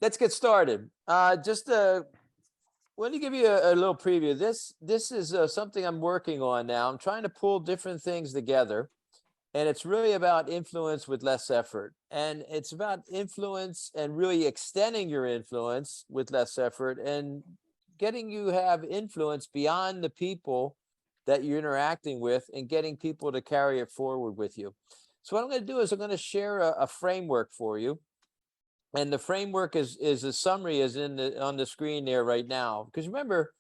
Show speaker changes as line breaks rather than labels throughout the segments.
Let's get started. Just let me give you a little preview. This is something I'm working on now. I'm trying to pull different things together, and it's really about influence with less effort. And it's about influence and really extending your influence with less effort and getting you have influence beyond the people that you're interacting with and getting people to carry it forward with you. So what I'm going to do is I'm going to share a framework for you, and the framework is a summary is in the on the screen there right now, because remember,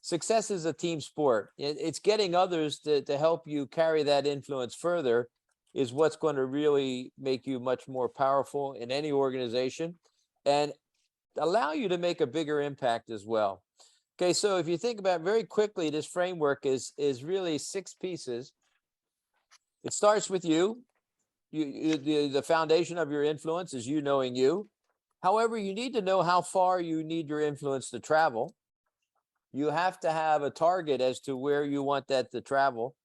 success is a team sport. It's getting others to help you carry that influence further is what's going to really make you much more powerful in any organization and allow you to make a bigger impact as well. Okay, so if you think about very quickly, this framework is really six pieces. It starts with you. The foundation of your influence is you knowing you. However, you need to know how far you need your influence to travel. You have to have a target as to where you want that to travel.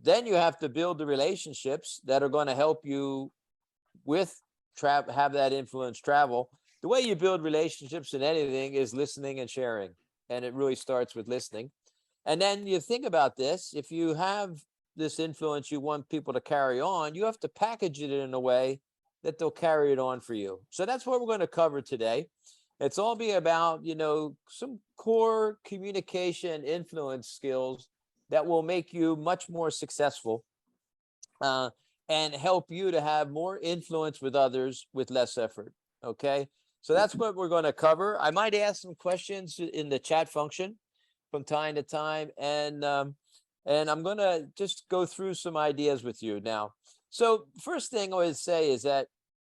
Then you have to build the relationships that are going to help you with have that influence travel. The way you build relationships in anything is listening and sharing. And it really starts with listening. And then you think about this, if you have this influence you want people to carry on, you have to package it in a way that they'll carry it on for you. So that's what we're going to cover today. It's all be about, some core communication influence skills that will make you much more successful uh, and help you to have more influence with others with less effort. Okay. So that's what we're going to cover. I might ask some questions in the chat function from time to time. And I'm going to just go through some ideas with you now. So first thing I would say is that,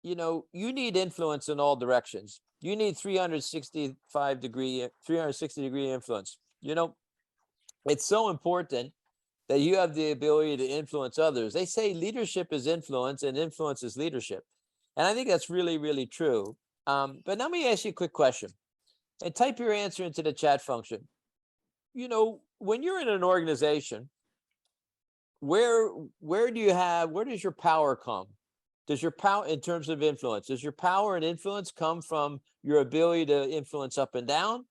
you need influence in all directions. You need 360 degree influence. It's so important that you have the ability to influence others. They say leadership is influence and influence is leadership. And I think that's really, really true. But let me ask you a quick question and type your answer into the chat function. When you're in an organization, where where does your power come? Does your power in terms of influence, does your power and influence come from your ability to influence up and down?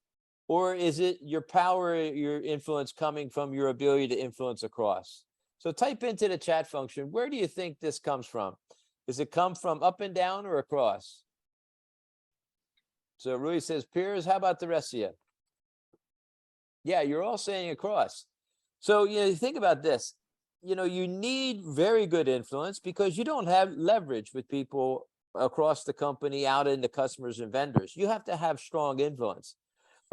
Or is it your power, your influence coming from your ability to influence across? So type into the chat function, where do you think this comes from? Does it come from up and down or across? So Rui says, Piers, how about the rest of you? Yeah, you're all saying across. So, you think about this, you need very good influence because you don't have leverage with people across the company, out in the customers and vendors. You have to have strong influence.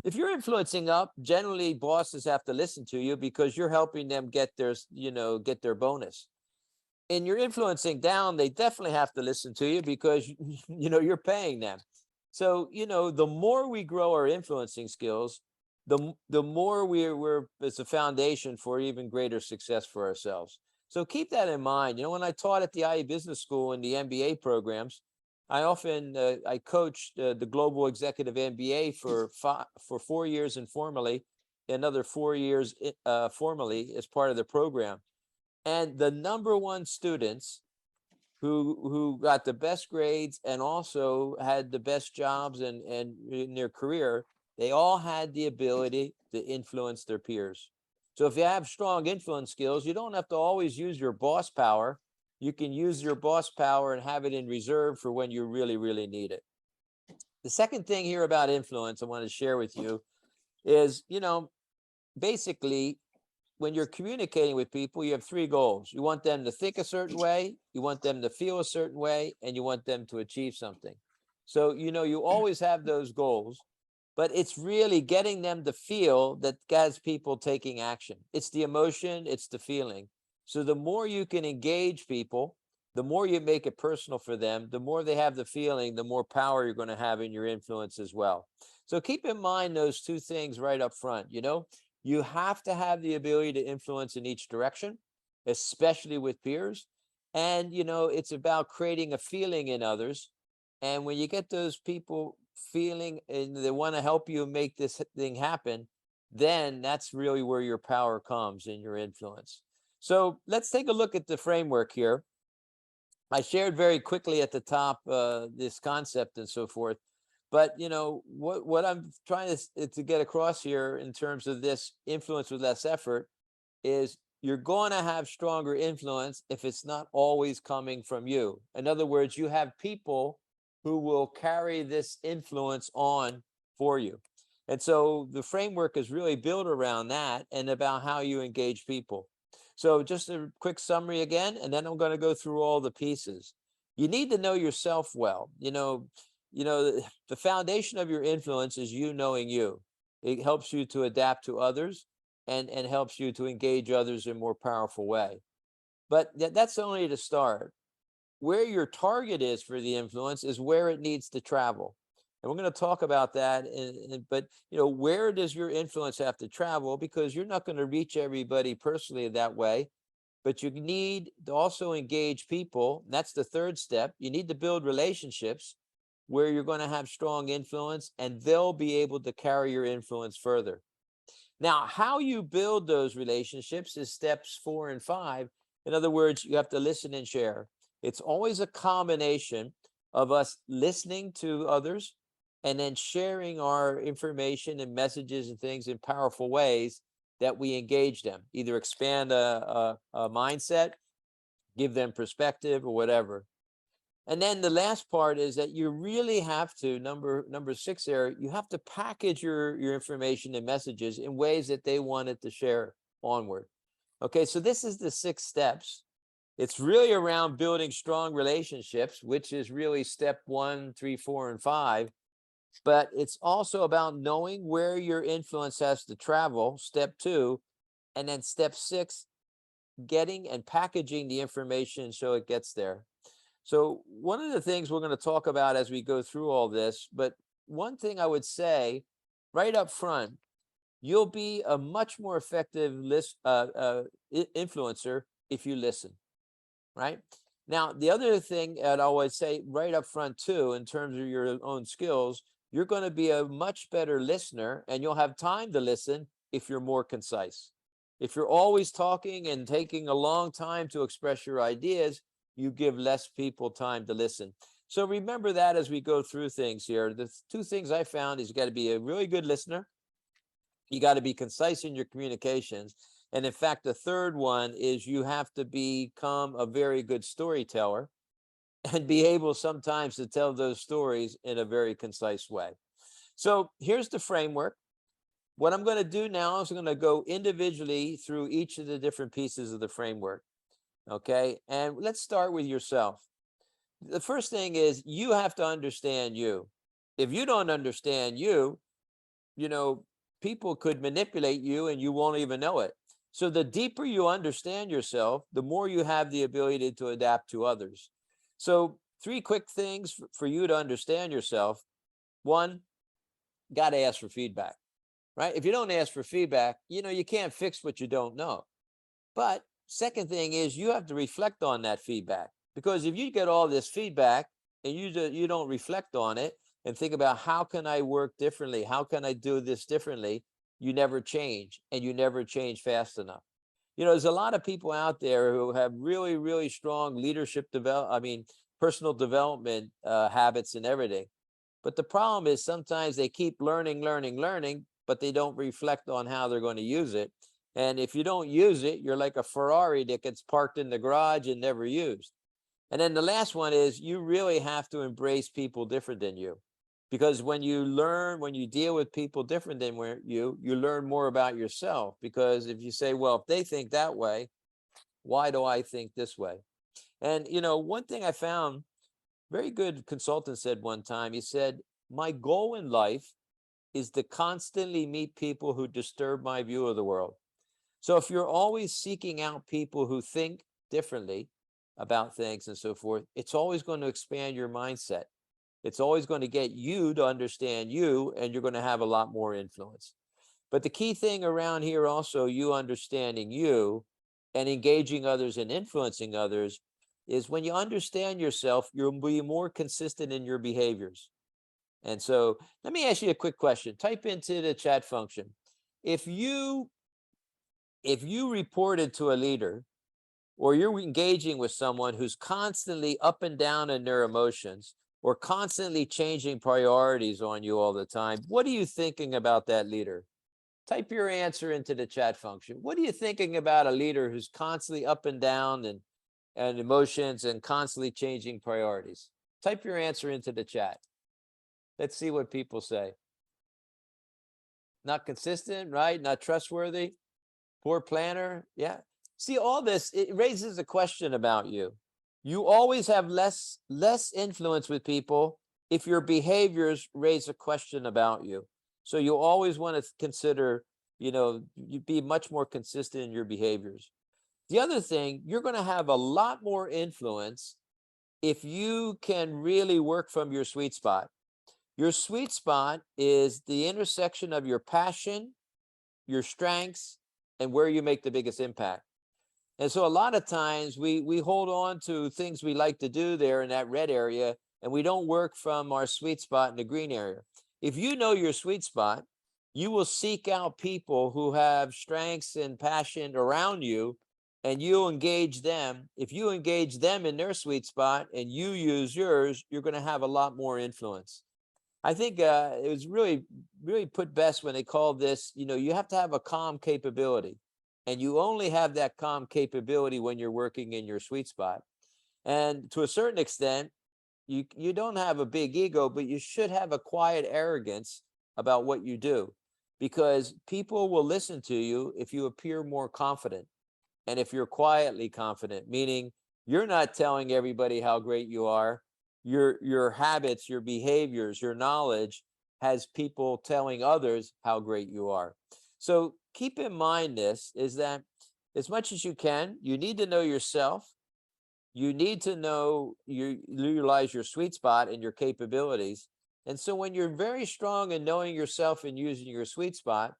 If you're influencing up, generally bosses have to listen to you because you're helping them get their bonus. And you're influencing down, they definitely have to listen to you because you're paying them. So, the more we grow our influencing skills, the more we're it's a foundation for even greater success for ourselves. So keep that in mind. When I taught at the IE Business School in the MBA programs, I often I coached the Global Executive MBA for 4 years informally, another 4 years formally as part of the program. And the number one students who got the best grades and also had the best jobs and in their career, they all had the ability to influence their peers. So if you have strong influence skills, you don't have to always use your boss power. You can use your boss power and have it in reserve for when you really, really need it. The second thing here about influence I want to share with you is, basically, when you're communicating with people, you have three goals. You want them to think a certain way, you want them to feel a certain way, and you want them to achieve something. So, you always have those goals, but it's really getting them to feel that gets people taking action. It's the emotion, it's the feeling. So the more you can engage people, the more you make it personal for them, the more they have the feeling, the more power you're going to have in your influence as well. So keep in mind those two things right up front. You have to have the ability to influence in each direction, especially with peers. And, it's about creating a feeling in others. And when you get those people feeling and they want to help you make this thing happen, then that's really where your power comes in your influence. So let's take a look at the framework here. I shared very quickly at the top this concept and so forth. But what I'm trying to get across here in terms of this influence with less effort is you're going to have stronger influence if it's not always coming from you. In other words, you have people who will carry this influence on for you. And so the framework is really built around that and about how you engage people. So just a quick summary again, and then I'm going to go through all the pieces. You need to know yourself well. The foundation of your influence is you knowing you. It helps you to adapt to others and helps you to engage others in a more powerful way. But that's only to start. Where your target is for the influence is where it needs to travel. And we're going to talk about that. But where does your influence have to travel? Because you're not going to reach everybody personally that way. But you need to also engage people. That's the third step. You need to build relationships where you're going to have strong influence, and they'll be able to carry your influence further. Now, how you build those relationships is steps 4 and 5. In other words, you have to listen and share. It's always a combination of us listening to others and then sharing our information and messages and things in powerful ways that we engage them, either expand a mindset, give them perspective, or whatever. And then the last part is that you really have to, number 6 there, you have to package your information and messages in ways that they wanted to share onward. Okay, so this is the 6 steps. It's really around building strong relationships, which is really step 1, 3, 4, and 5. But it's also about knowing where your influence has to travel, step 2, and then step 6, getting and packaging the information so it gets there. So one of the things we're going to talk about as we go through all this, but one thing I would say right up front, you'll be a much more effective influencer if you listen, right? Now, the other thing I'd always say right up front too, in terms of your own skills, you're going to be a much better listener, and you'll have time to listen if you're more concise. If you're always talking and taking a long time to express your ideas, you give less people time to listen. So remember that as we go through things here. The 2 things I found is you got to be a really good listener. You got to be concise in your communications. And in fact, the third one is you have to become a very good storyteller and be able sometimes to tell those stories in a very concise way. So here's the framework. What I'm going to do now is I'm going to go individually through each of the different pieces of the framework. Okay, and let's start with yourself. The first thing is you have to understand you. If you don't understand you, people could manipulate you and you won't even know it. So the deeper you understand yourself, the more you have the ability to adapt to others. So 3 quick things for you to understand yourself. 1, got to ask for feedback, right? If you don't ask for feedback, you can't fix what you don't know. But second thing is you have to reflect on that feedback, because if you get all this feedback and you don't reflect on it and think about how can I work differently, how can I do this differently, you never change, and you never change fast enough. There's a lot of people out there who have really, really strong personal development habits and everything. But the problem is sometimes they keep learning, but they don't reflect on how they're going to use it. And if you don't use it, you're like a Ferrari that gets parked in the garage and never used. And then the last one is you really have to embrace people different than you. Because when you deal with people different than you learn more about yourself. Because if you say, well, if they think that way, why do I think this way? And, one thing I found, very good consultant said one time, he said, my goal in life is to constantly meet people who disturb my view of the world. So if you're always seeking out people who think differently about things and so forth, it's always going to expand your mindset. It's always going to get you to understand you, and you're going to have a lot more influence. But the key thing around here also, you understanding you and engaging others and influencing others, is when you understand yourself, you'll be more consistent in your behaviors. And so let me ask you a quick question. Type into the chat function. If you reported to a leader, or you're engaging with someone who's constantly up and down in their emotions, or constantly changing priorities on you all the time, what are you thinking about that leader? Type your answer into the chat function. What are you thinking about a leader who's constantly up and down and emotions and constantly changing priorities? Type your answer into the chat. Let's see what people say. Not consistent, right? Not trustworthy, poor planner. Yeah. See, all this, it raises a question about you. You always have less influence with people if your behaviors raise a question about you. So you always want to consider, you be much more consistent in your behaviors. The other thing, you're going to have a lot more influence if you can really work from your sweet spot. Your sweet spot is the intersection of your passion, your strengths, and where you make the biggest impact. And so a lot of times we hold on to things we like to do there in that red area, and we don't work from our sweet spot in the green area. If you know your sweet spot, you will seek out people who have strengths and passion around you, and you engage them. If you engage them in their sweet spot and you use yours, you're going to have a lot more influence. I think it was really put best when they called this, you have to have a calm capability. And you only have that calm capability when you're working in your sweet spot. And to a certain extent, you don't have a big ego, but you should have a quiet arrogance about what you do, because people will listen to you if you appear more confident. And if you're quietly confident, meaning you're not telling everybody how great you are, your habits, your behaviors, your knowledge has people telling others how great you are. So keep in mind this, is that as much as you can, you need to know yourself. You need to know, you utilize your sweet spot and your capabilities. And so when you're very strong in knowing yourself and using your sweet spot,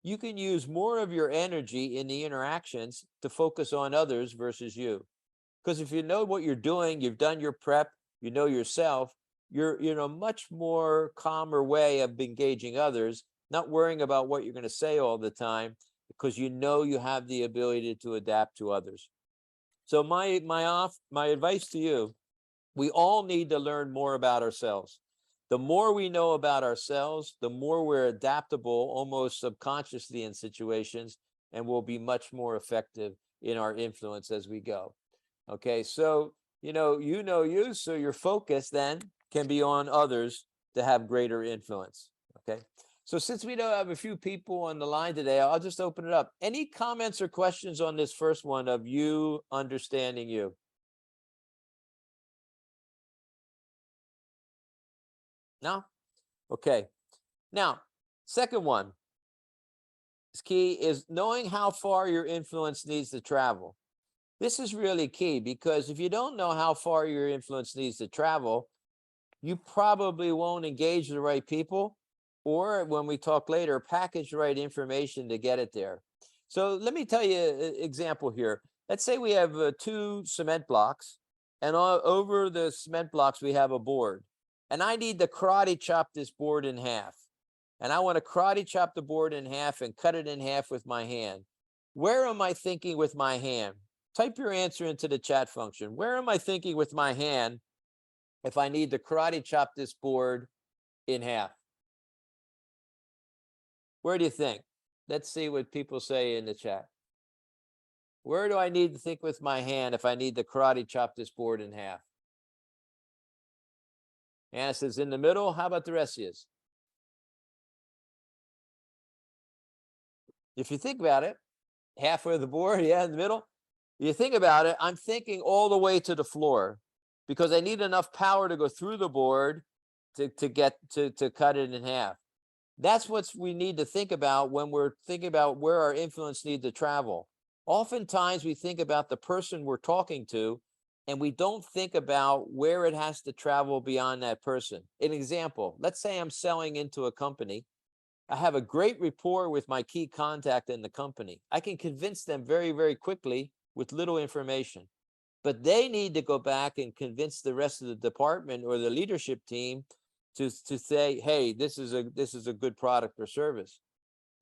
you can use more of your energy in the interactions to focus on others versus you. Because if you know what you're doing, you've done your prep, you know yourself, you're in a much more calmer way of engaging others, not worrying about what you're going to say all the time, because you know you have the ability to adapt to others. So my advice to you, we all need to learn more about ourselves. The more we know about ourselves, the more we're adaptable almost subconsciously in situations, and we'll be much more effective in our influence as we go. Okay, so you know you, so your focus then can be on others to have greater influence. Okay, so since we don't have a few people on the line today, I'll just open it up. Any comments or questions on this first one of you understanding you? No? Okay. Now, second one is key, is knowing how far your influence needs to travel. This is really key, because if you don't know how far your influence needs to travel, you probably won't engage the right people, or when we talk later, package the right information to get it there. So let me tell you an example here. Let's say we have 2 cement blocks, and over the cement blocks, we have a board. And I need to karate chop this board in half. And I want to karate chop the board in half and cut it in half with my hand. Where am I thinking with my hand? Type your answer into the chat function. Where am I thinking with my hand if I need to karate chop this board in half? Where do you think? Let's see what people say in the chat. Where do I need to think with my hand if I need to karate chop this board in half? Anna says in the middle. How about the rest of you? If you think about it, halfway of the board, yeah, in the middle. You think about it, I'm thinking all the way to the floor, because I need enough power to go through the board to cut it in half. That's what we need to think about when we're thinking about where our influence needs to travel. Oftentimes we think about the person we're talking to, and we don't think about where it has to travel beyond that person. An example, let's say I'm selling into a company. I have a great rapport with my key contact in the company. I can convince them very, very quickly with little information, but they need to go back and convince the rest of the department or the leadership team to say, hey, this is a good product or service.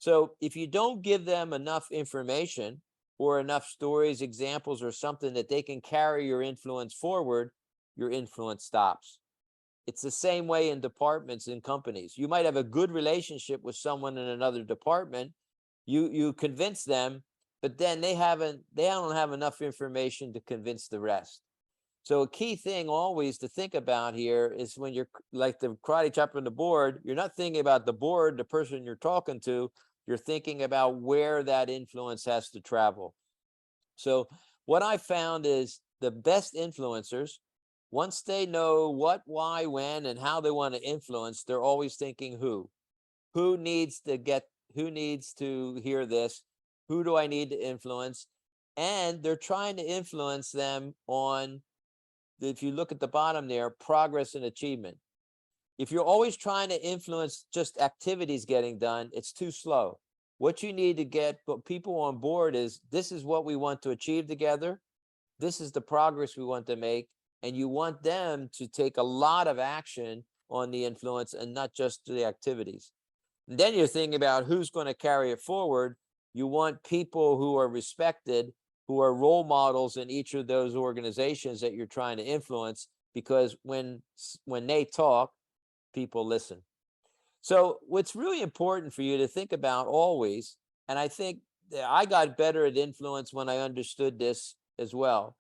So if you don't give them enough information or enough stories, examples, or something that they can carry your influence forward, your influence stops. It's the same way in departments and companies. You might have a good relationship with someone in another department. You convince them, but then they don't have enough information to convince the rest. So a key thing always to think about here is when you're like the karate chopper on the board, you're not thinking about the board, the person you're talking to, you're thinking about where that influence has to travel. So what I found is the best influencers, once they know what, why, when, and how they want to influence, they're always thinking who needs to hear this? Who do I need to influence? And they're trying to influence them on, if you look at the bottom there, progress and achievement. If you're always trying to influence just activities getting done, it's too slow. What you need to get people on board is, this is what we want to achieve together. This is the progress we want to make. And you want them to take a lot of action on the influence and not just the activities. And then you're thinking about who's going to carry it forward. You want people who are respected, who are role models in each of those organizations that you're trying to influence, because when they talk, people listen. So what's really important for you to think about always, and I think that I got better at influence when I understood this as well.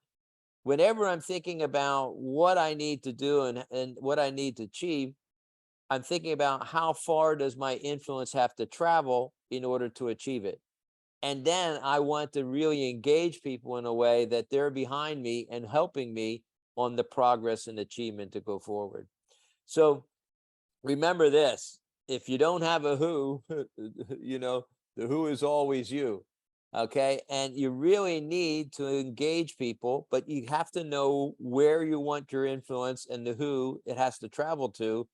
Whenever I'm thinking about what I need to do and what I need to achieve, I'm thinking about how far does my influence have to travel in order to achieve it. And then I want to really engage people in a way that they're behind me and helping me on the progress and achievement to go forward. So remember this, if you don't have a who, the who is always you. Okay. And you really need to engage people, but you have to know where you want your influence and the who it has to travel to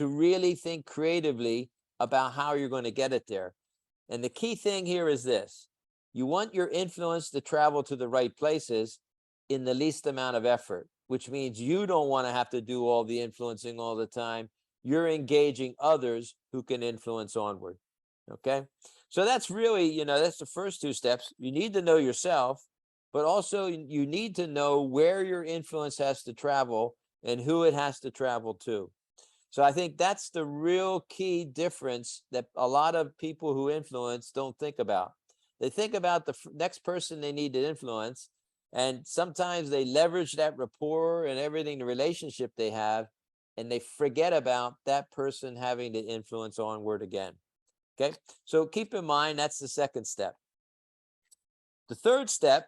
really think creatively about how you're going to get it there. And the key thing here is this: you want your influence to travel to the right places in the least amount of effort, which means you don't want to have to do all the influencing all the time. You're engaging others who can influence onward. Okay. So that's really, that's the first two steps. You need to know yourself, but also you need to know where your influence has to travel and who it has to travel to. So I think that's the real key difference that a lot of people who influence don't think about. They think about the next person they need to influence, and sometimes they leverage that rapport and everything, the relationship they have, and they forget about that person having to influence onward again. Okay, so keep in mind that's the second step. The third step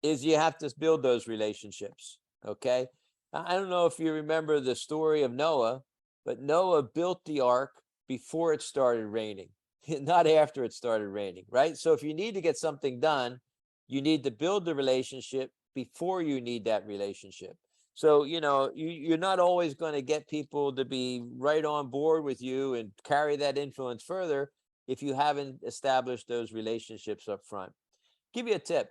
is you have to build those relationships. Okay, I don't know if you remember the story of Noah, but Noah built the ark before it started raining, not after it started raining, right? So if you need to get something done, you need to build the relationship before you need that relationship. So, you're not always going to get people to be right on board with you and carry that influence further if you haven't established those relationships up front. Give you a tip.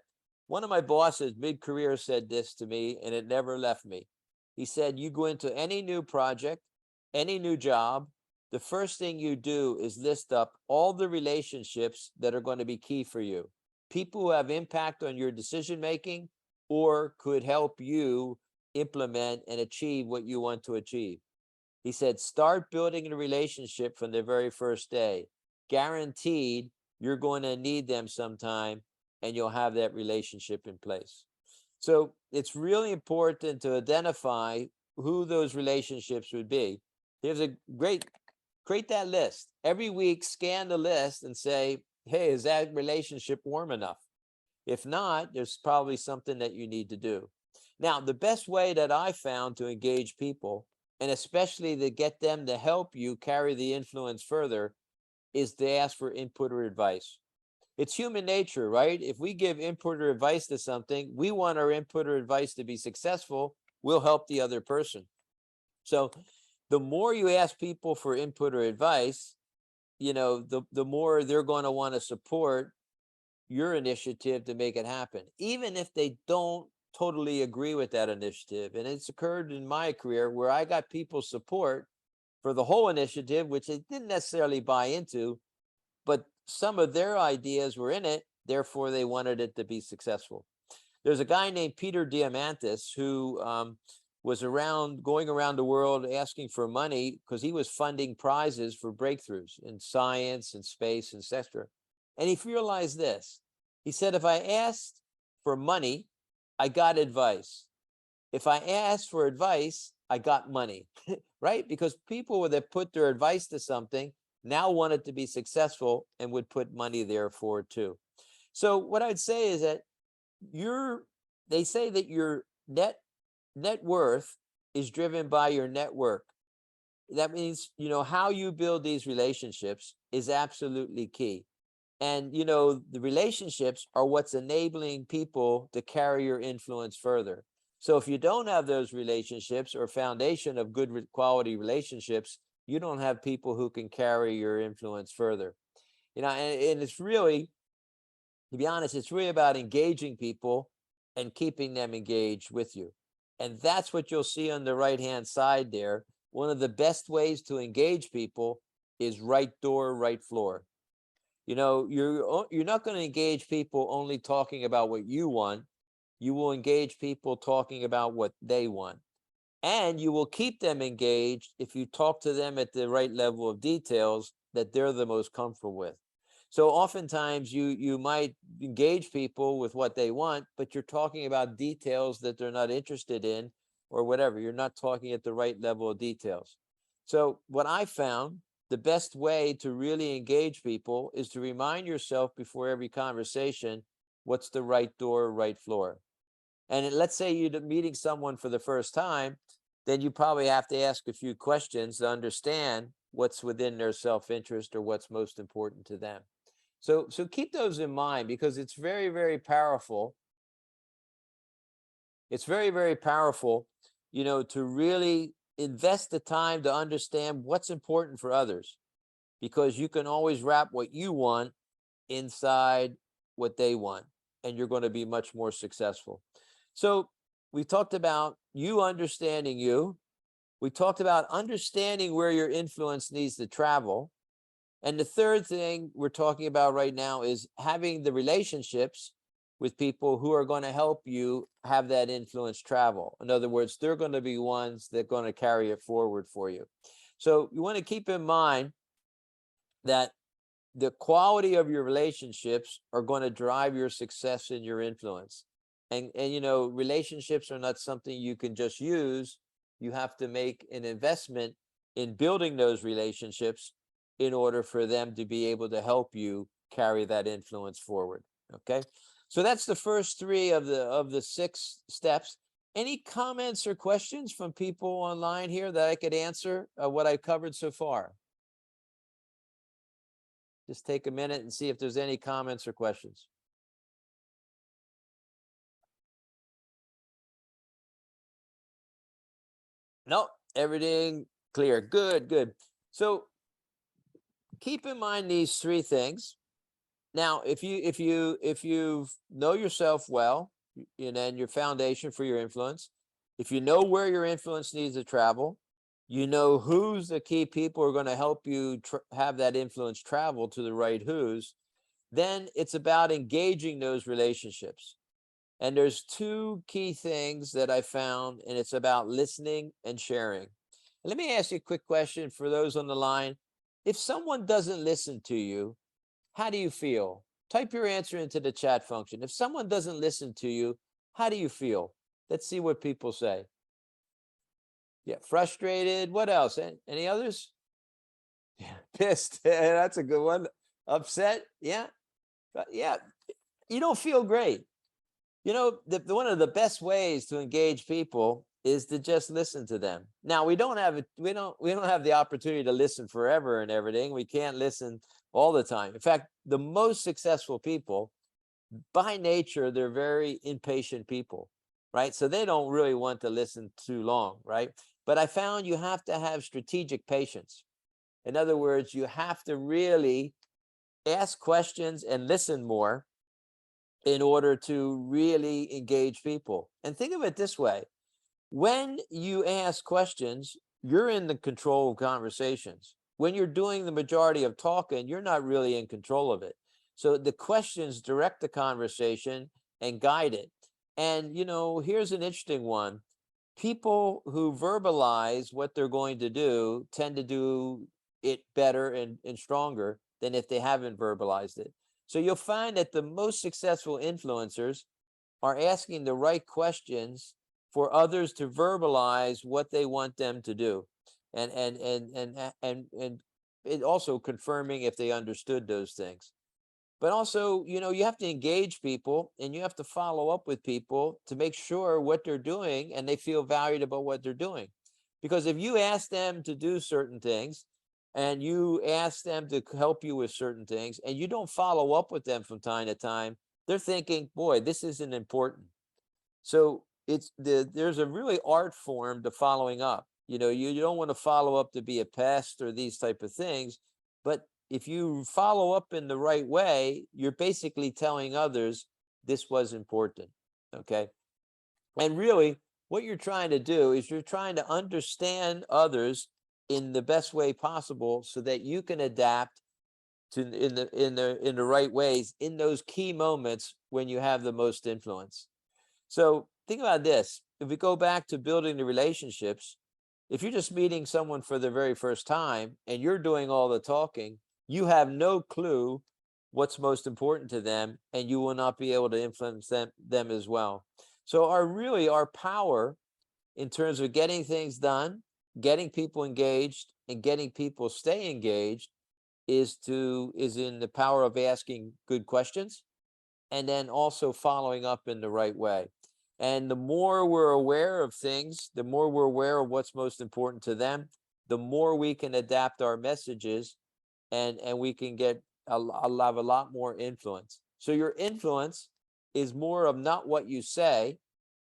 One of my bosses mid-career said this to me, and it never left me. He said, you go into any new project, any new job, the first thing you do is list up all the relationships that are going to be key for you. People who have impact on your decision-making or could help you implement and achieve what you want to achieve. He said, start building a relationship from the very first day. Guaranteed, you're going to need them sometime, and you'll have that relationship in place. So it's really important to identify who those relationships would be. There's a create that list. Every week, scan the list and say, hey, is that relationship warm enough? If not, there's probably something that you need to do. Now, the best way that I found to engage people, and especially to get them to help you carry the influence further, is to ask for input or advice. It's human nature, right? If we give input or advice to something, we want our input or advice to be successful. We'll help the other person. So the more you ask people for input or advice, the more they're going to want to support your initiative to make it happen, even if they don't totally agree with that initiative. And it's occurred in my career where I got people's support for the whole initiative, which they didn't necessarily buy into, but some of their ideas were in it, therefore they wanted it to be successful. There's a guy named Peter Diamandis who was going around the world asking for money because he was funding prizes for breakthroughs in science and space and etc. And he realized this. He said, if I asked for money, I got advice. If I asked for advice, I got money, right? Because people that put their advice to something now want it to be successful and would put money there for it too. So what I'd say is that they say that your net worth is driven by your network. That means, how you build these relationships is absolutely key. And, the relationships are what's enabling people to carry your influence further. So if you don't have those relationships or foundation of good quality relationships, you don't have people who can carry your influence further. And it's really, to be honest, it's really about engaging people and keeping them engaged with you. And that's what you'll see on the right-hand side there. One of the best ways to engage people is right door, right floor. You're not going to engage people only talking about what you want. You will engage people talking about what they want. And you will keep them engaged if you talk to them at the right level of details that they're the most comfortable with. So oftentimes you might engage people with what they want, but you're talking about details that they're not interested in or whatever. You're not talking at the right level of details. So what I found, the best way to really engage people is to remind yourself before every conversation, what's the right door, right floor? And let's say you're meeting someone for the first time, then you probably have to ask a few questions to understand what's within their self-interest or what's most important to them. So keep those in mind, because it's very, very powerful. It's very, very powerful, to really invest the time to understand what's important for others, because you can always wrap what you want inside what they want, and you're going to be much more successful. So we talked about you understanding you. We talked about understanding where your influence needs to travel. And the third thing we're talking about right now is having the relationships with people who are going to help you have that influence travel. In other words, they're going to be ones that are going to carry it forward for you. So you want to keep in mind that the quality of your relationships are going to drive your success and your influence. And relationships are not something you can just use. You have to make an investment in building those relationships in order for them to be able to help you carry that influence forward. Okay, so that's the first three of the 6 steps. Any comments or questions from people online here that I could answer what I covered so far? Just take a minute and see if there's any comments or questions. No, everything clear. Good. So keep in mind these 3 things. Now, if you know yourself well, and your foundation for your influence, if you know where your influence needs to travel, you know who's the key people who are going to help you have that influence travel to the right who's, then it's about engaging those relationships. And there's 2 key things that I found, and it's about listening and sharing. And let me ask you a quick question for those on the line. If someone doesn't listen to you, how do you feel? Type your answer into the chat function. If someone doesn't listen to you, how do you feel? Let's see what people say. Yeah, frustrated. What else? Any others? Yeah, pissed. That's a good one. Upset. Yeah. Yeah. You don't feel great. One of the best ways to engage people is to just listen to them. Now, we don't have the opportunity to listen forever and everything. We can't listen all the time. In fact, the most successful people, by nature, they're very impatient people, right? So they don't really want to listen too long, right? But I found you have to have strategic patience. In other words, you have to really ask questions and listen more in order to really engage people. And think of it this way. When you ask questions, you're in the control of conversations. When you're doing the majority of talking, you're not really in control of it. So the questions direct the conversation and guide it. And, here's an interesting one. people who verbalize what they're going to do tend to do it better and stronger than if they haven't verbalized it. So you'll find that the most successful influencers are asking the right questions for others to verbalize what they want them to do, and it also confirming if they understood those things. But also, you have to engage people and you have to follow up with people to make sure what they're doing and they feel valued about what they're doing. Because if you ask them to do certain things and you ask them to help you with certain things and you don't follow up with them from time to time, they're thinking, boy, this isn't important. So there's a really art form to following up. You don't want to follow up to be a pest or these type of things, but if you follow up in the right way, you're basically telling others this was important. Okay. And really, what you're trying to do is you're trying to understand others in the best way possible so that you can adapt to in the right ways in those key moments when you have the most influence. So think about this. If we go back to building the relationships, if you're just meeting someone for the very first time and you're doing all the talking, you have no clue what's most important to them, and you will not be able to influence them as well. So our power in terms of getting things done, getting people engaged, and getting people stay engaged is in the power of asking good questions and then also following up in the right way. And the more we're aware of things, the more we're aware of what's most important to them, the more we can adapt our messages and we can get a lot more influence. So your influence is more of not what you say.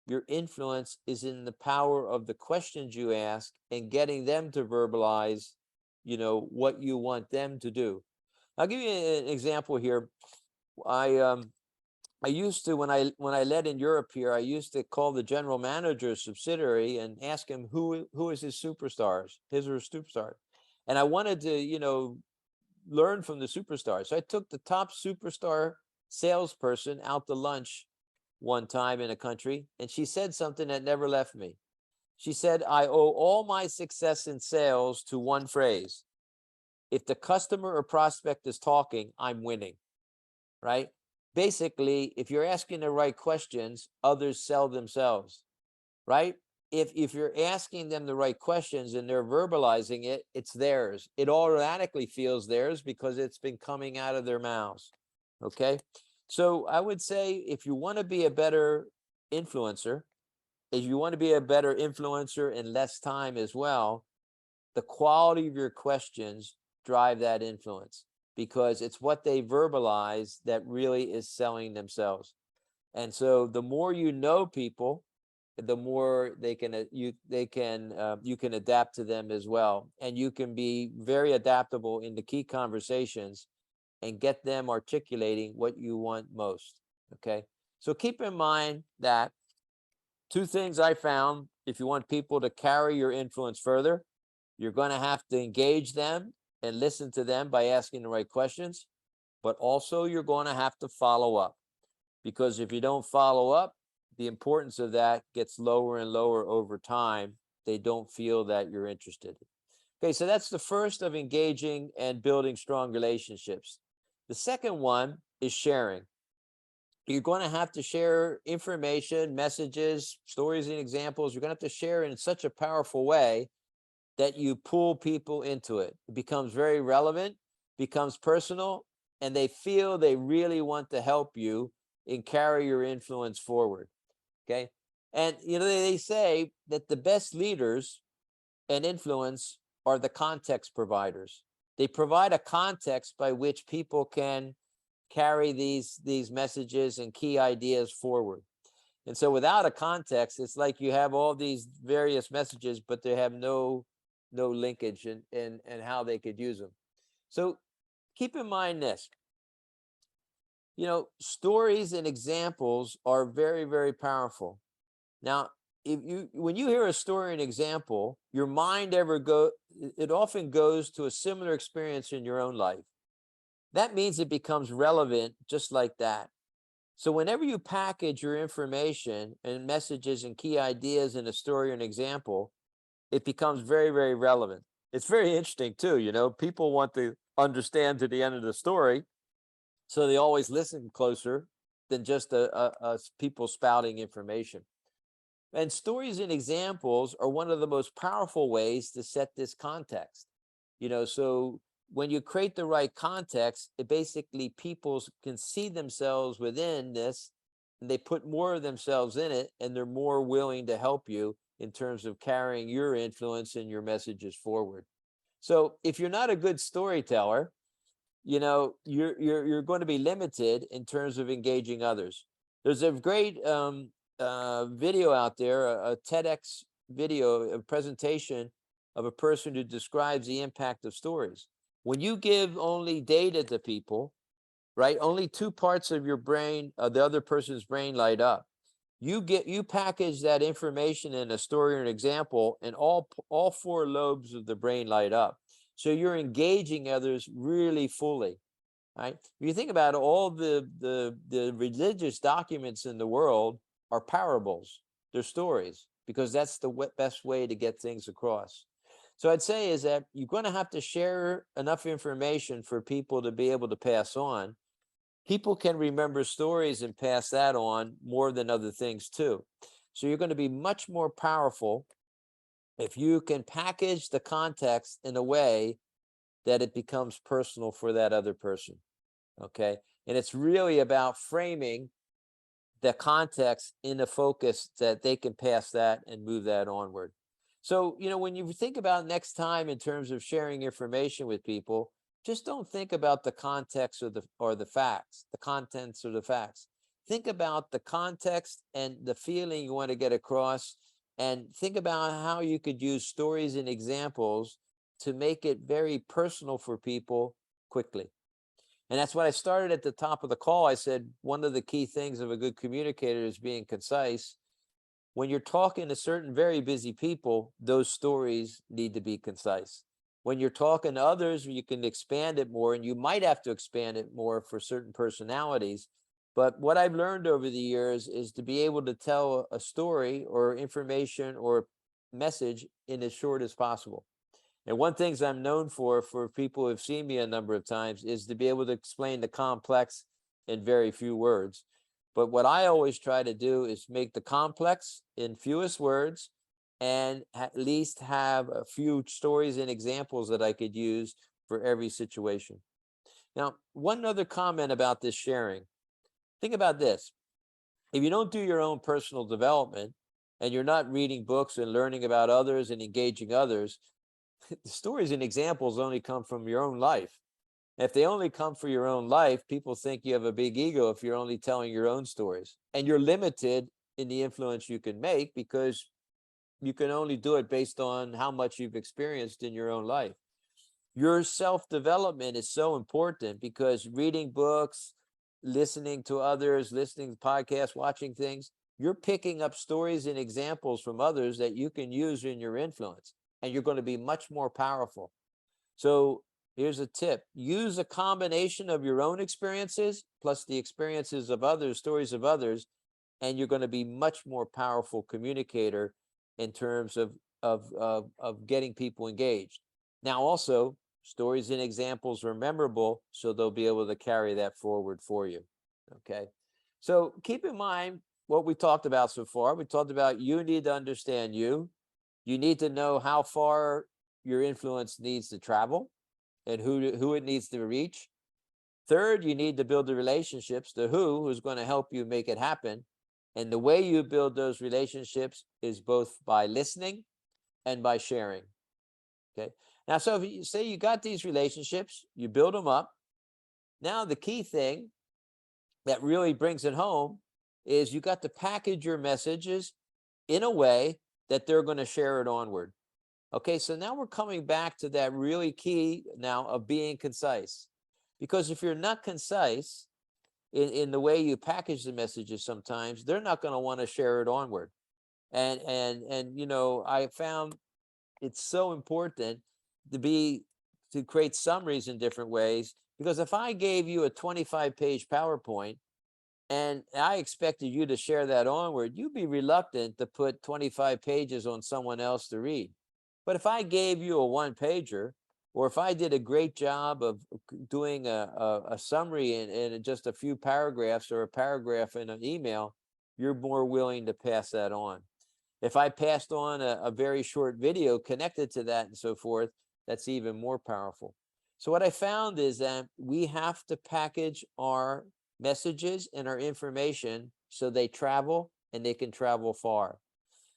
Your influence is in the power of the questions you ask and getting them to verbalize, what you want them to do. I'll give you an example here. I used to, when I led in Europe here, I used to call the general manager subsidiary and ask him who is his superstars, his or her superstar. And I wanted to, learn from the superstars. So I took the top superstar salesperson out to lunch one time in a country, and she said something that never left me. She said, I owe all my success in sales to one phrase. If the customer or prospect is talking, I'm winning, right? Basically, if you're asking the right questions, others sell themselves, right? If you're asking them the right questions and they're verbalizing it, it's theirs. It automatically feels theirs because it's been coming out of their mouths. Okay. So I would say if you want to be a better influencer, if you want to be a better influencer in less time as well, the quality of your questions drive that influence because it's what they verbalize that really is selling themselves. And so the more you know people, the more they can you can adapt to them as well, and you can be very adaptable in the key conversations and get them articulating what you want most. Okay, so keep in mind that two things I found: if you want people to carry your influence further, you're going to have to engage them and listen to them by asking the right questions, but also you're going to have to follow up, because if you don't follow up, the importance of that gets lower and lower over time. They don't feel that you're interested. Okay, so that's the first of engaging and building strong relationships. The second one is sharing. You're going to have to share information, messages, stories, and examples. You're going to have to share in such a powerful way that you pull people into it. It becomes very relevant, becomes personal, and they feel they really want to help you and carry your influence forward. Okay. And they say that the best leaders and influence are the context providers. They provide a context by which people can carry these messages and key ideas forward. And so without a context, it's like you have all these various messages, but they have no linkage in how they could use them. So keep in mind this. Stories and examples are very, very powerful. Now, when you hear a story and example, your mind it often goes to a similar experience in your own life. That means it becomes relevant just like that. So whenever you package your information and messages and key ideas in a story or an example, it becomes very, very relevant. It's very interesting too, people want to understand to the end of the story, so they always listen closer than just people spouting information. And stories and examples are one of the most powerful ways to set this context. So when you create the right context, it basically people can see themselves within this, and they put more of themselves in it, and they're more willing to help you in terms of carrying your influence and your messages forward. So if you're not a good storyteller, you're going to be limited in terms of engaging others. There's a great video out there, a TEDx video, a presentation of a person who describes the impact of stories. When you give only data to people, right, only two parts of your brain, the other person's brain, light up. You package that information in a story or an example, and all four lobes of the brain light up. So you're engaging others really fully, right? If you think about it, all the religious documents in the world are parables. They're stories, because that's the best way to get things across. So I'd say is that you're going to have to share enough information for people to be able to pass on. People can remember stories and pass that on more than other things too. So you're going to be much more powerful if you can package the context in a way that it becomes personal for that other person. Okay. And it's really about framing the context in a focus that they can pass that and move that onward. So, when you think about next time in terms of sharing information with people, just don't think about the context or the facts, the contents or the facts. Think about the context and the feeling you want to get across, and think about how you could use stories and examples to make it very personal for people quickly. And that's what I started at the top of the call. I said, one of the key things of a good communicator is being concise. When you're talking to certain very busy people, those stories need to be concise. When you're talking to others, you can expand it more, and you might have to expand it more for certain personalities. But what I've learned over the years is to be able to tell a story or information or message in as short as possible. And one things I'm known for people who have seen me a number of times, is to be able to explain the complex in very few words. But what I always try to do is make the complex in fewest words, and at least have a few stories and examples that I could use for every situation. Now, one other comment about this sharing. Think about this. If you don't do your own personal development, and you're not reading books and learning about others and engaging others, the stories and examples only come from your own life. If they only come for your own life, people think you have a big ego if you're only telling your own stories. And you're limited in the influence you can make, because you can only do it based on how much you've experienced in your own life. Your self-development is so important, because reading books, listening to others, listening to podcasts, watching things, you're picking up stories and examples from others that you can use in your influence, and you're going to be much more powerful. So here's a tip. Use a combination of your own experiences plus the experiences of others, stories of others, and you're going to be much more powerful communicator in terms of getting people engaged. Now, also, stories and examples are memorable, so they'll be able to carry that forward for you. Okay. So keep in mind what we talked about so far. We talked about you need to understand you. You need to know how far your influence needs to travel and who it needs to reach. Third, you need to build the relationships, the who's going to help you make it happen. And the way you build those relationships is both by listening and by sharing. Okay. Now, so if you say you got these relationships, you build them up. Now, the key thing that really brings it home is you got to package your messages in a way that they're going to share it onward. Okay, so now we're coming back to that really key now of being concise. Because if you're not concise in the way you package the messages, sometimes they're not going to want to share it onward. And I found it's so important to create summaries in different ways, because if I gave you a 25-page PowerPoint and I expected you to share that onward, you'd be reluctant to put 25 pages on someone else to read. But if I gave you a one pager, or if I did a great job of doing a summary in just a few paragraphs or a paragraph in an email, you're more willing to pass that on. If I passed on a very short video connected to that and so forth, that's even more powerful. So what I found is that we have to package our messages and our information so they travel and they can travel far.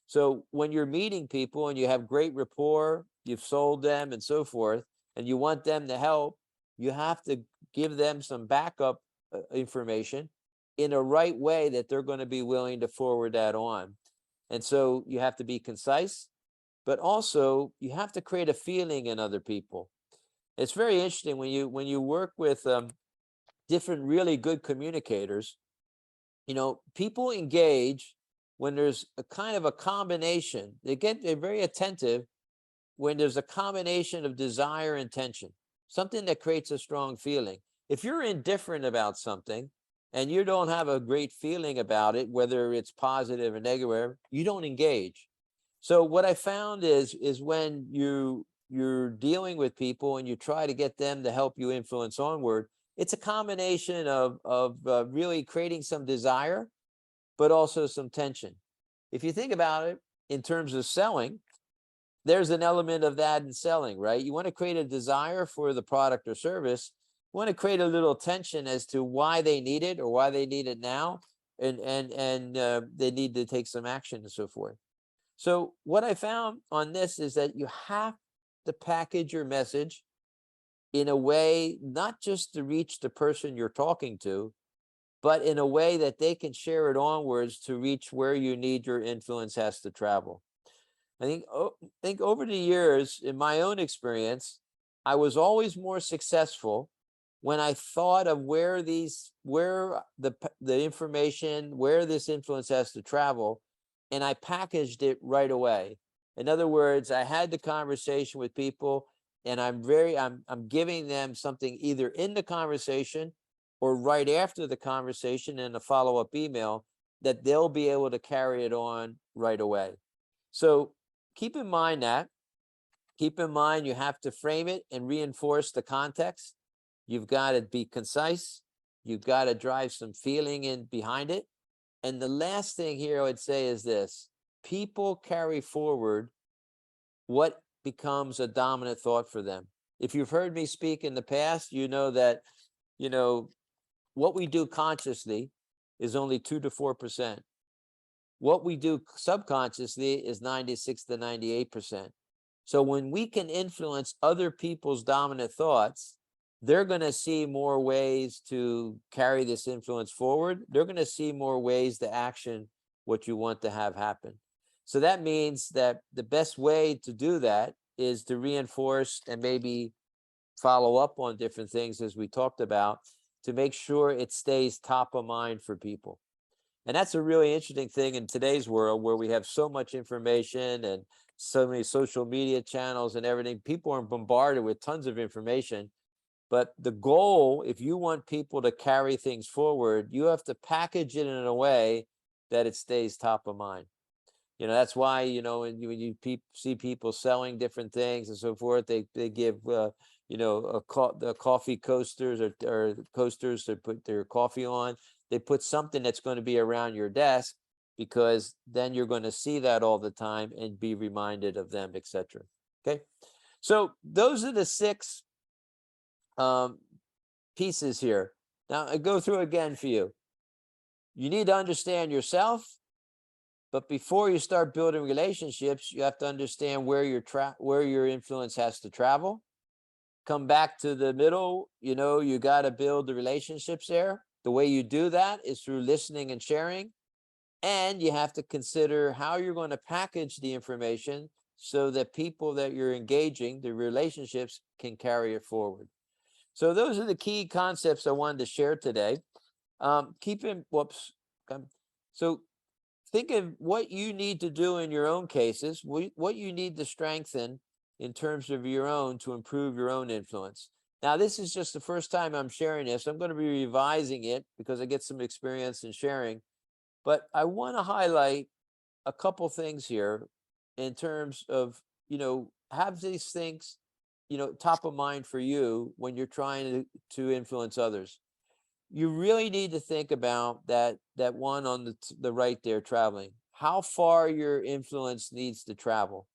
So when you're meeting people and you have great rapport, you've sold them and so forth, and you want them to help, you have to give them some backup information in a right way that they're going to be willing to forward that on. And so you have to be concise, but also you have to create a feeling in other people. It's very interesting when you work with different really good communicators. People engage when there's a kind of a combination. They're very attentive when there's a combination of desire and tension, something that creates a strong feeling. If you're indifferent about something and you don't have a great feeling about it, whether it's positive or negative, you don't engage. So what I found is when you're dealing with people and you try to get them to help you influence onward, it's a combination of really creating some desire, but also some tension. If you think about it in terms of selling, there's an element of that in selling, right? You want to create a desire for the product or service. You want to create a little tension as to why they need it or why they need it now, and they need to take some action and so forth. So what I found on this is that you have to package your message in a way, not just to reach the person you're talking to, but in a way that they can share it onwards to reach where you need your influence has to travel. I think over the years, in my own experience, I was always more successful when I thought of where the information, where this influence has to travel, and I packaged it right away. In other words, I had the conversation with people, and I'm giving them something either in the conversation or right after the conversation in a follow-up email that they'll be able to carry it on right away. So keep in mind you have to frame it and reinforce the context. You've got to be concise. You've got to drive some feeling in behind it. And the last thing here I would say is this: people carry forward what becomes a dominant thought for them. If you've heard me speak in the past, you know that, what we do consciously is only 2 to 4%. What we do subconsciously is 96 to 98%. So when we can influence other people's dominant thoughts, they're going to see more ways to carry this influence forward. They're going to see more ways to action what you want to have happen. So that means that the best way to do that is to reinforce and maybe follow up on different things, as we talked about, to make sure it stays top of mind for people. And that's a really interesting thing in today's world, where we have so much information and so many social media channels and everything. People are bombarded with tons of information. But the goal, if you want people to carry things forward, you have to package it in a way that it stays top of mind. That's why, when you see people selling different things and so forth, they give, the coffee coasters or coasters to put their coffee on. They put something that's going to be around your desk, because then you're going to see that all the time and be reminded of them, etc. Okay. So those are the 6 pieces here. Now I go through again for you. You need to understand yourself, but before you start building relationships, you have to understand where your influence has to travel. Come back to the middle. You got to build the relationships there. The way you do that is through listening and sharing. And you have to consider how you're going to package the information so that people that you're engaging, the relationships, can carry it forward. So those are the key concepts I wanted to share today. So think of what you need to do in your own cases, what you need to strengthen in terms of your own to improve your own influence. Now, this is just the first time I'm sharing this. I'm going to be revising it because I get some experience in sharing. But I want to highlight a couple things here in terms of, have these things, top of mind for you when you're trying to influence others. You really need to think about that one on the right there, traveling. How far your influence needs to travel,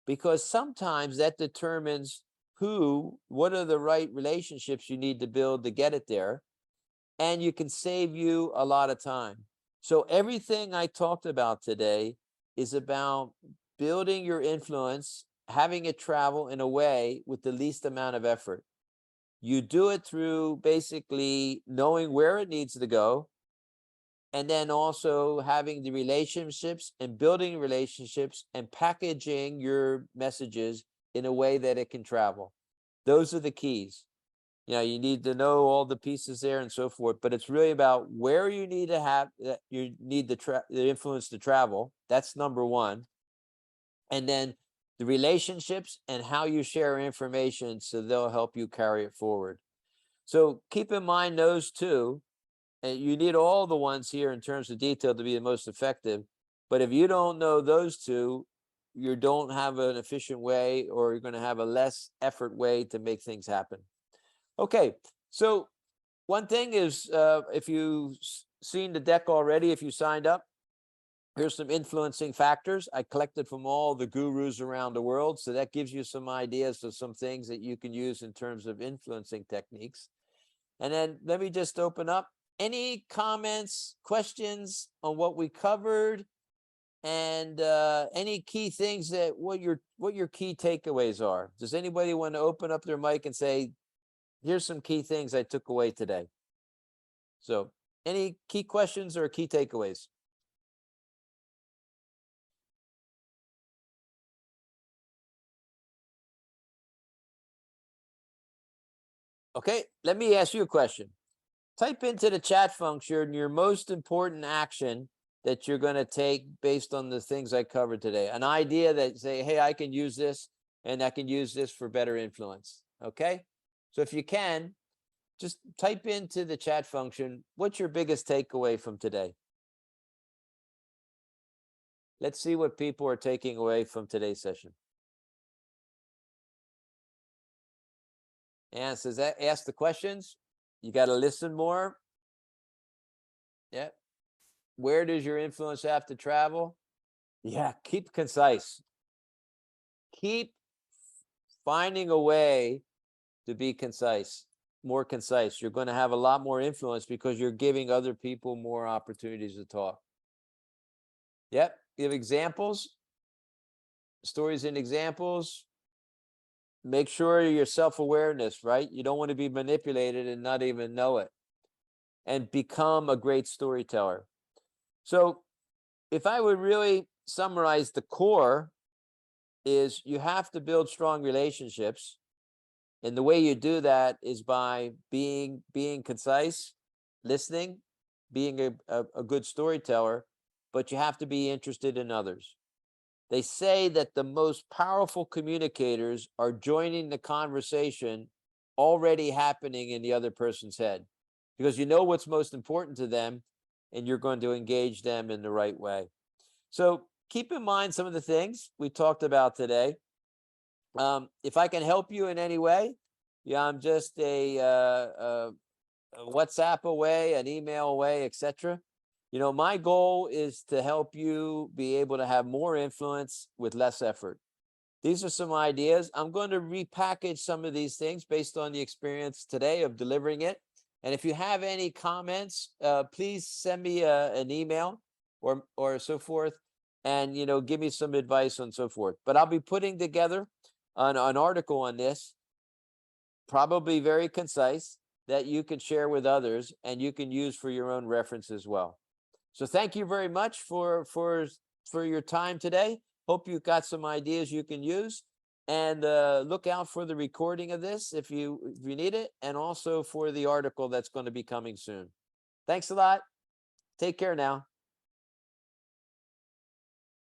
because sometimes that determines what are the right relationships you need to build to get it there, and you can save you a lot of time. So everything I talked about today is about building your influence, having it travel in a way with the least amount of effort. You do it through basically knowing where it needs to go, and then also having the relationships and building relationships and packaging your messages in a way that it can travel. Those are the keys. You need to know all the pieces there and so forth, but it's really about where you need to have that you need the influence to travel. That's number one. And then the relationships and how you share information so they'll help you carry it forward. So keep in mind those two. And you need all the ones here in terms of detail to be the most effective. But if you don't know those two, you don't have an efficient way, or you're going to have a less effort way to make things happen. Okay, so one thing is, if you've seen the deck already, if you signed up, here's some influencing factors I collected from all the gurus around the world. So that gives you some ideas of some things that you can use in terms of influencing techniques. And then let me just open up. Any comments, questions on what we covered, and any key things what your key takeaways are? Does anybody want to open up their mic and say, here's some key things I took away today? So any key questions or key takeaways? Okay, let me ask you a question. Type into the chat function your most important action that you're going to take based on the things I covered today. An idea that say, hey, I can use this, and I can use this for better influence. Okay, so if you can, just type into the chat function, what's your biggest takeaway from today? Let's see what people are taking away from today's session. And says that, ask the questions. You got to listen more. Yeah. Where does your influence have to travel? Yeah, keep concise. Keep finding a way to be concise, more concise. You're going to have a lot more influence because you're giving other people more opportunities to talk. Yep. Give examples, stories and examples. Make sure your self-awareness, right? You don't want to be manipulated and not even know it. And become a great storyteller. So if I would really summarize, the core is you have to build strong relationships. And the way you do that is by being concise, listening, being a good storyteller, but you have to be interested in others. They say that the most powerful communicators are joining the conversation already happening in the other person's head, because you know what's most important to them and you're going to engage them in the right way. So keep in mind some of the things we talked about today. If I can help you in any way, yeah, I'm just a WhatsApp away, an email away, etc. My goal is to help you be able to have more influence with less effort. These are some ideas. I'm going to repackage some of these things based on the experience today of delivering it. And if you have any comments, please send me an email or so forth, and give me some advice and so forth. But I'll be putting together an article on this, probably very concise, that you can share with others and you can use for your own reference as well. So thank you very much for your time today. Hope you got some ideas you can use, and look out for the recording of this if you need it, and also for the article that's going to be coming soon. Thanks a lot. Take care now.